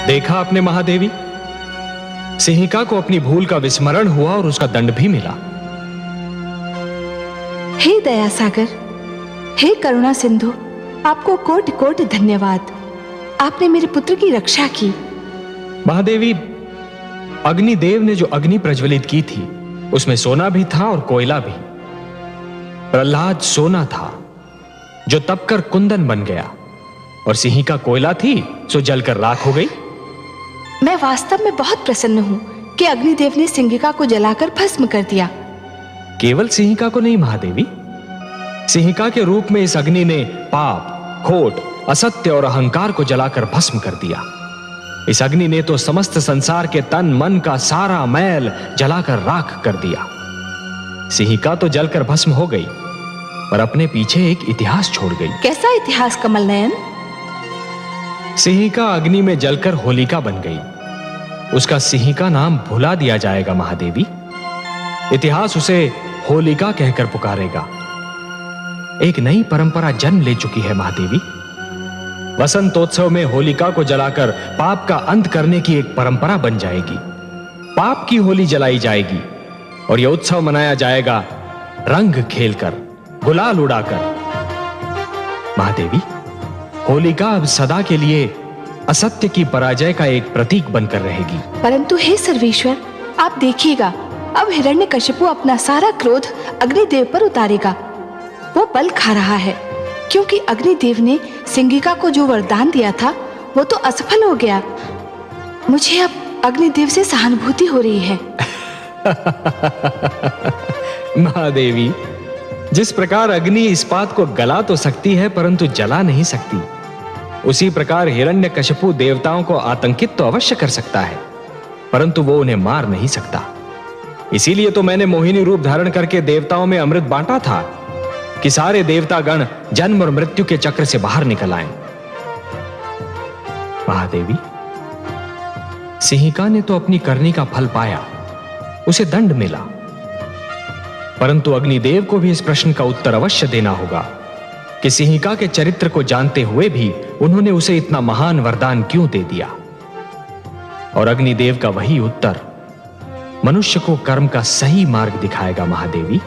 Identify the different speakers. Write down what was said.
Speaker 1: देखा आपने महादेवी, सिंहिका को अपनी भूल का विस्मरण हुआ और उसका दंड भी मिला।
Speaker 2: हे दया सागर, हे करुणा सिंधु, आपको कोटि कोटि धन्यवाद। आपने मेरे पुत्र की रक्षा की।
Speaker 1: महादेवी, अग्निदेव ने जो अग्नि प्रज्वलित की थी उसमें सोना भी था और कोयला भी। प्रहलाद सोना था जो तपकर कुंदन बन गया, और सिंहिका कोयला थी सो जलकर राख हो गई।
Speaker 2: मैं वास्तव में बहुत प्रसन्न हूं कि अग्निदेव ने सिंहिका को जलाकर भस्म कर दिया।
Speaker 1: केवल सिंहिका को नहीं महादेवी, सिंहिका के रूप में इस अग्नि ने पाप, खोट, असत्य और अहंकार को जलाकर भस्म कर दिया। इस अग्नि ने तो समस्त संसार के तन मन का सारा मैल जलाकर राख कर दिया। सिंहिका तो जलकर भस्म हो गई, पर अपने पीछे एक इतिहास छोड़ गई।
Speaker 2: कैसा इतिहास कमल नयन?
Speaker 1: सिंहिका अग्नि में जलकर होलिका बन गई। उसका सिंहिका नाम भुला दिया जाएगा महादेवी। इतिहास उसे होलिका कहकर पुकारेगा। एक नई परंपरा जन्म ले चुकी है महादेवी। वसंतोत्सव में होलिका को जलाकर पाप का अंत करने की एक परंपरा बन जाएगी। पाप की होली जलाई जाएगी और यह उत्सव मनाया जाएगा रंग खेलकर, गुलाल उड़ाकर। महादेवी, होलिका अब सदा के लिए असत्य की पराजय का एक प्रतीक बनकर रहेगी।
Speaker 2: परंतु हे सर्वेश्वर, आप देखिएगा, अब हिरण्यकशिपु अपना सारा क्रोध अग्निदेव पर उतारेगा। वो बल खा रहा है, क्योंकि अग्निदेव ने सिंहिका को जो वरदान दिया था वो तो असफल हो गया। मुझे अब अग्निदेव से सहानुभूति हो रही है।
Speaker 1: महादेवी, जिस प्रकार अग्नि इस्पात को गला तो सकती है परंतु जला नहीं सकती, उसी प्रकार हिरण्यकशिपु देवताओं को आतंकित तो अवश्य कर सकता है, परंतु वो उन्हें मार नहीं सकता। इसीलिए तो मैंने मोहिनी रूप धारण करके देवताओं में अमृत बांटा था कि सारे देवतागण जन्म और मृत्यु के चक्र से बाहर निकल आएं। महादेवी, सिंहिका ने तो अपनी करनी का फल पाया, उसे दंड मिला, परंतु अग्निदेव को भी इस प्रश्न का उत्तर अवश्य देना होगा कि सिंहिका के चरित्र को जानते हुए भी उन्होंने उसे इतना महान वरदान क्यों दे दिया। और अग्निदेव का वही उत्तर मनुष्य को कर्म का सही मार्ग दिखाएगा महादेवी।